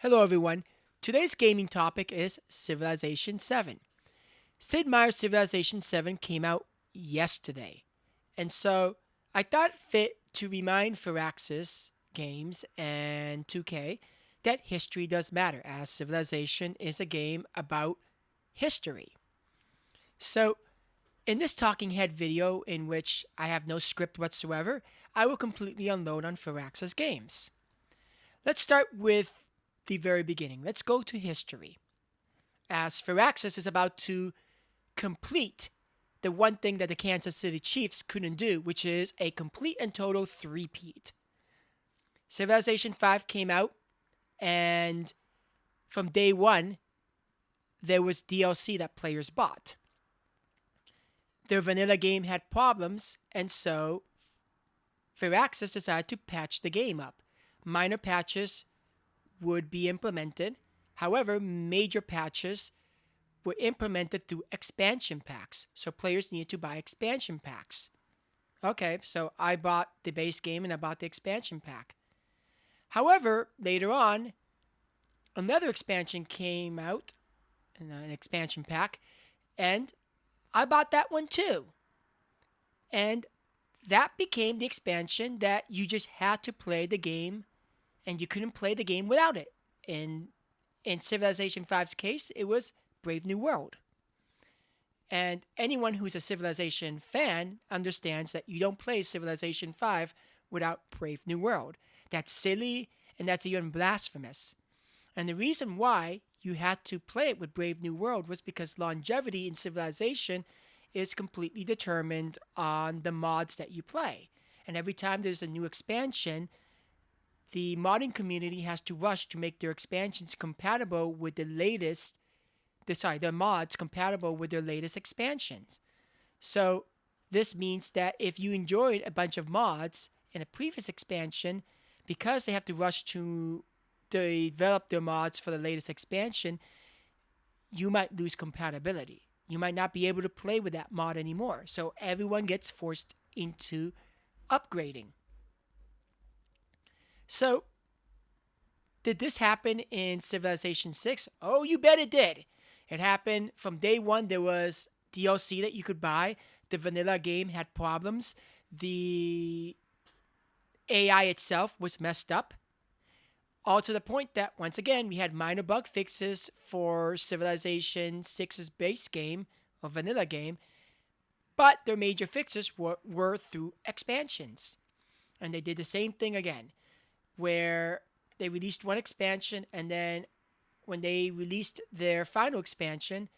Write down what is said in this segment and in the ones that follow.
Hello everyone. Today's gaming topic is Civilization VII. Sid Meier's Civilization VII came out yesterday. And so I thought fit to remind Firaxis games and 2K that history does matter, as Civilization is a game about history. So in this talking head video, in which I have no script whatsoever, I will completely unload on Firaxis games. Let's start with the very beginning. Let's go to history, as Firaxis is about to complete the one thing that the Kansas City Chiefs couldn't do, which is a complete and total three-peat. Civilization V came out, and from day one, there was DLC that players bought. Their vanilla game had problems, and so Firaxis decided to patch the game up. Minor patches would be implemented. However, major patches were implemented through expansion packs. So players needed to buy expansion packs. Okay, so I bought the base game and I bought the expansion pack. However, later on, another expansion came out, an expansion pack, and I bought that one too. And that became the expansion that you just had to play the game, and you couldn't play the game without it. In Civilization V's case, it was Brave New World. And anyone who's a Civilization fan understands that you don't play Civilization V without Brave New World. That's silly, and that's even blasphemous. And the reason why you had to play it with Brave New World was because longevity in Civilization is completely determined on the mods that you play. And every time there's a new expansion, the modding community has to rush to make their expansions compatible with the mods compatible with their latest expansions. So this means that if you enjoyed a bunch of mods in a previous expansion, because they have to rush to develop their mods for the latest expansion, you might lose compatibility. You might not be able to play with that mod anymore. So everyone gets forced into upgrading. So, did this happen in Civilization VI? Oh, you bet it did. It happened from day one. There was DLC that you could buy. The vanilla game had problems. The AI itself was messed up. All to the point that, once again, we had minor bug fixes for Civilization VI's base game, or vanilla game, but their major fixes were through expansions. And they did the same thing again, where they released one expansion, and then when they released their final expansion,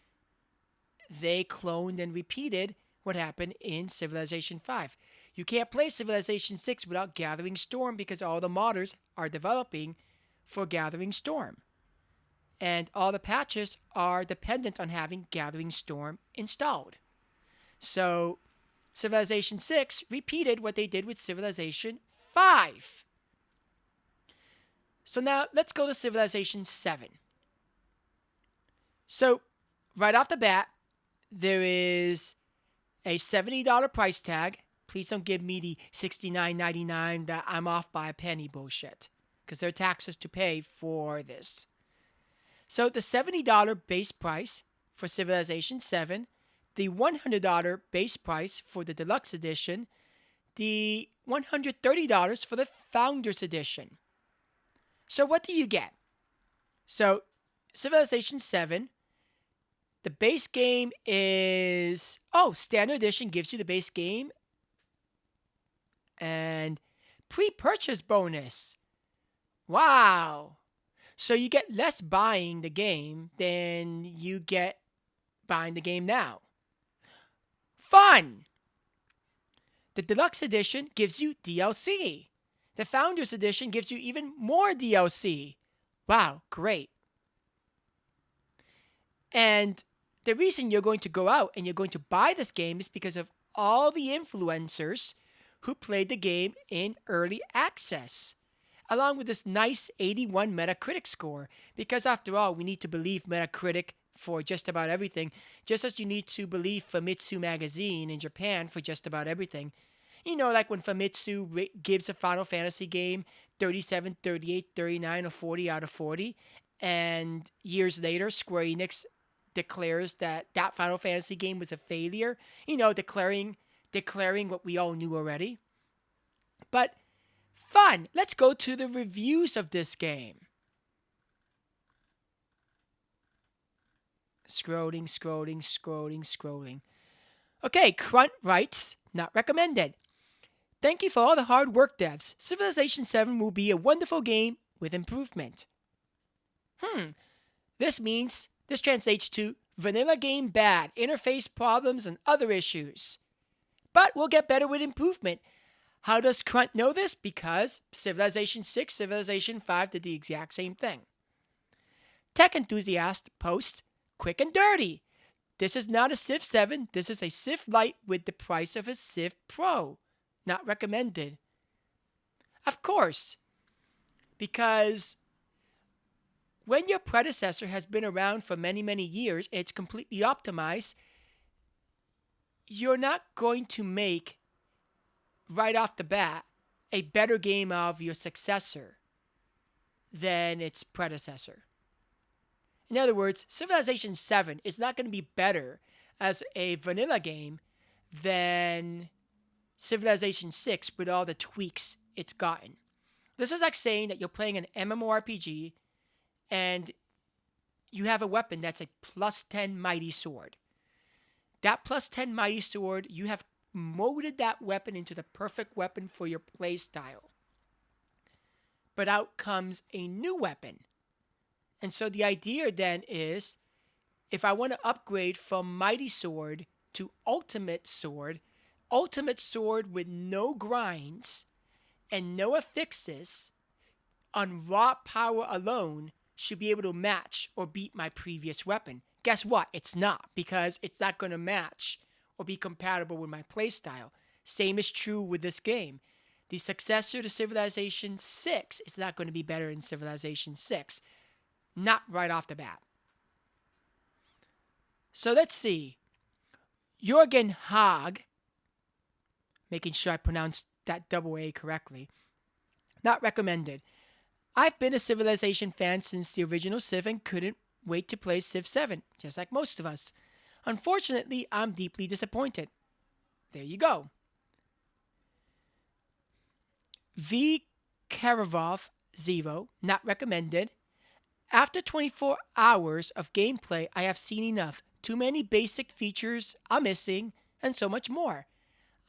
they cloned and repeated what happened in Civilization V. You can't play Civilization VI without Gathering Storm, because all the modders are developing for Gathering Storm. And all the patches are dependent on having Gathering Storm installed. So Civilization VI repeated what they did with Civilization V. So now let's go to Civilization VII. So right off the bat, there is a $70 price tag. Please don't give me the $69.99 that I'm off by a penny bullshit, because there are taxes to pay for this. So the $70 base price for Civilization VII, the $100 base price for the Deluxe Edition, the $130 for the Founders Edition. So what do you get? So Civilization VII, the base game is... Standard Edition gives you the base game and pre-purchase bonus. Wow. So you get less buying the game than you get buying the game now. Fun! The Deluxe Edition gives you DLC. The Founders Edition gives you even more DLC. Wow, great. And the reason you're going to go out and you're going to buy this game is because of all the influencers who played the game in early access, along with this nice 81 Metacritic score. Because after all, we need to believe Metacritic for just about everything, just as you need to believe Famitsu magazine in Japan for just about everything. You know, like when Famitsu gives a Final Fantasy game 37, 38, 39, or 40 out of 40. And years later, Square Enix declares that that Final Fantasy game was a failure, declaring what we all knew already. But fun. Let's go to the reviews of this game. Scrolling. Okay, Crunt writes, not recommended. Thank you for all the hard work, devs. Civilization VII will be a wonderful game with improvement. This translates to vanilla game bad, interface problems, and other issues. But we'll get better with improvement. How does Crunt know this? Because Civilization VI, Civilization V did the exact same thing. Tech Enthusiast post, quick and dirty. This is not a Civ 7, this is a Civ Lite with the price of a Civ Pro. Not recommended. Of course, because when your predecessor has been around for many, many years, it's completely optimized, you're not going to make, right off the bat, a better game of your successor than its predecessor. In other words, Civilization VII is not going to be better as a vanilla game than Civilization VI with all the tweaks it's gotten. This is like saying that you're playing an MMORPG and you have a weapon that's a plus 10 mighty sword. That plus 10 mighty sword, you have molded that weapon into the perfect weapon for your playstyle. But out comes a new weapon. And so the idea then is, if I want to upgrade from mighty sword to ultimate sword with no grinds and no affixes on raw power alone should be able to match or beat my previous weapon. Guess what? It's not, because it's not going to match or be compatible with my playstyle. Same is true with this game. The successor to Civilization 6 is not going to be better than Civilization 6. Not right off the bat. So let's see. Jürgen Haag, making sure I pronounced that double A correctly, not recommended. I've been a Civilization fan since the original Civ and couldn't wait to play Civ 7, just like most of us. Unfortunately, I'm deeply disappointed. There you go. V. Karavov, Zevo, not recommended. After 24 hours of gameplay, I have seen enough. Too many basic features are missing, and so much more.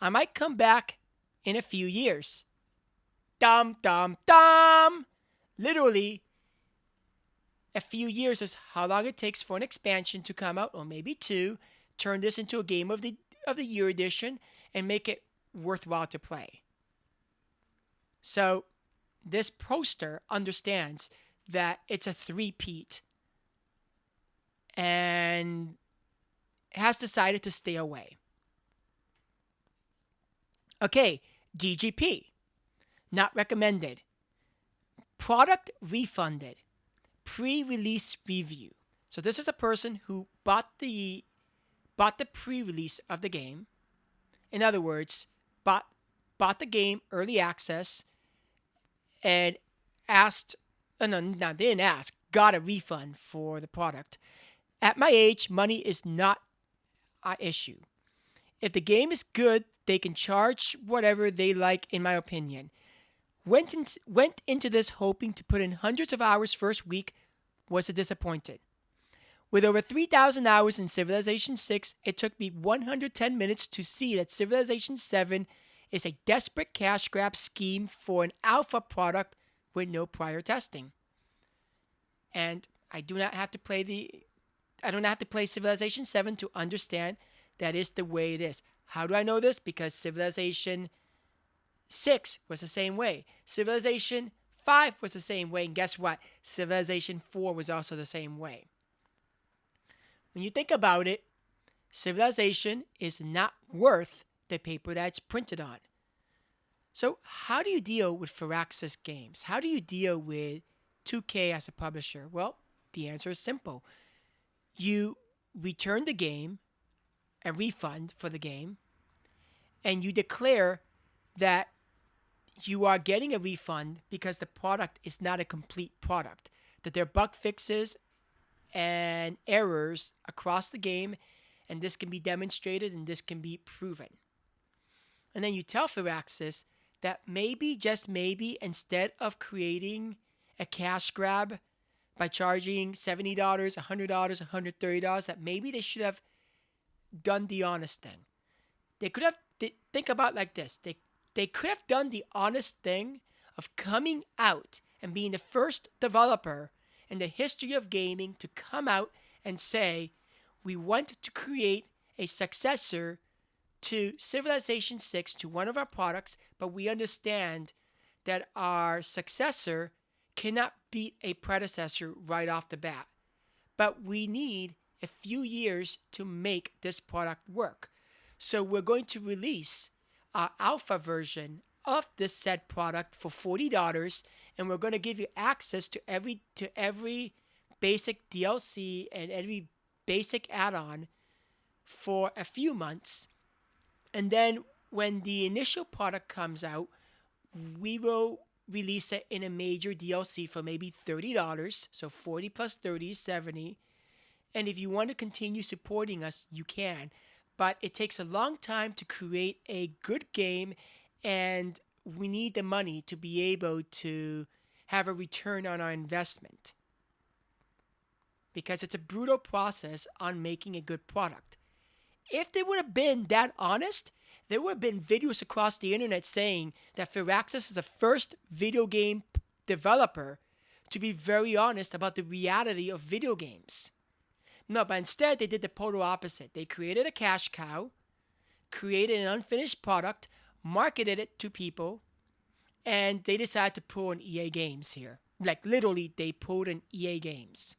I might come back in a few years. Dum, dum, dum! Literally, a few years is how long it takes for an expansion to come out, or maybe two, turn this into a Game of the Year edition, and make it worthwhile to play. So, this poster understands that it's a three-peat and has decided to stay away. Okay, DGP, not recommended. Product refunded. Pre-release review. So this is a person who bought the pre-release of the game. In other words, bought the game early access and got a refund for the product. At my age, money is not an issue. If the game is good, they can charge whatever they like, in my opinion. Went into this hoping to put in hundreds of hours first week, was disappointed. With over 3,000 hours in Civilization 6, it took me 110 minutes to see that Civilization 7 is a desperate cash grab scheme for an alpha product with no prior testing. And I do not have to play Civilization 7 to understand that is the way it is. How do I know this? Because Civilization 6 was the same way. Civilization 5 was the same way. And guess what? Civilization 4 was also the same way. When you think about it, Civilization is not worth the paper that it's printed on. So how do you deal with Firaxis games? How do you deal with 2K as a publisher? Well, the answer is simple. You return the game, a refund for the game, and you declare that you are getting a refund because the product is not a complete product, that there are bug fixes and errors across the game, and this can be demonstrated and this can be proven. And then you tell Firaxis that maybe, just maybe, instead of creating a cash grab by charging $70, $100, $130, that maybe they should have done the honest thing. They could have, think about it like this. They could have done the honest thing of coming out and being the first developer in the history of gaming to come out and say, we want to create a successor to Civilization VI, to one of our products, but we understand that our successor cannot beat a predecessor right off the bat. But we need a few years to make this product work. So we're going to release our alpha version of this said product for $40, and we're going to give you access to every basic DLC and every basic add-on for a few months. And then when the initial product comes out, we will release it in a major DLC for maybe $30. So 40 plus 30 is 70. And if you want to continue supporting us, you can. But it takes a long time to create a good game, and we need the money to be able to have a return on our investment, because it's a brutal process on making a good product. If they would have been that honest, there would have been videos across the internet saying that Firaxis is the first video game developer to be very honest about the reality of video games. No, but instead they did the total opposite. They created a cash cow, created an unfinished product, marketed it to people, and they decided to pull an EA Games here. Like literally, they pulled an EA Games.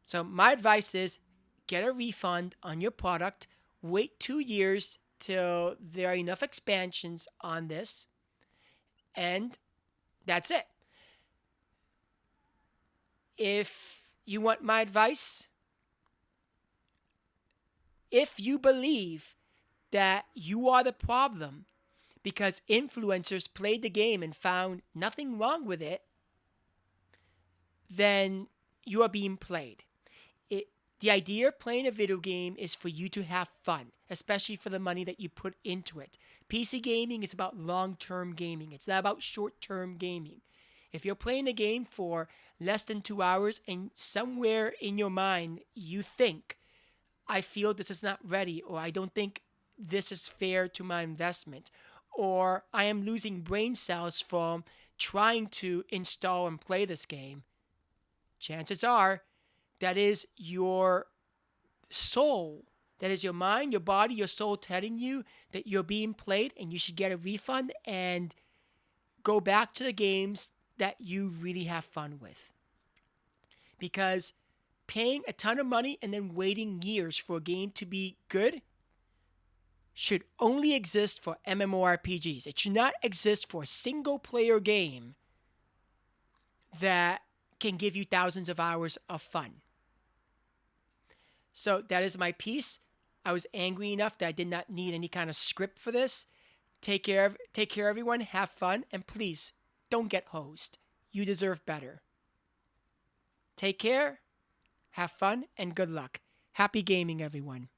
So my advice is get a refund on your product, wait 2 years till there are enough expansions on this, and that's it. If you want my advice, if you believe that you are the problem because influencers played the game and found nothing wrong with it, then you are being played. The idea of playing a video game is for you to have fun, especially for the money that you put into it. PC gaming is about long-term gaming. It's not about short-term gaming. If you're playing a game for less than 2 hours and somewhere in your mind you think, I feel this is not ready, or I don't think this is fair to my investment, or I am losing brain cells from trying to install and play this game, chances are that is your soul, that is your mind, your body, your soul telling you that you're being played and you should get a refund and go back to the games that you really have fun with. Because paying a ton of money and then waiting years for a game to be good should only exist for MMORPGs. It should not exist for a single player game that can give you thousands of hours of fun. So that is my piece. I was angry enough that I did not need any kind of script for this. Take care, everyone. Have fun. And please, don't get hosed. You deserve better. Take care. Have fun and good luck. Happy gaming, everyone.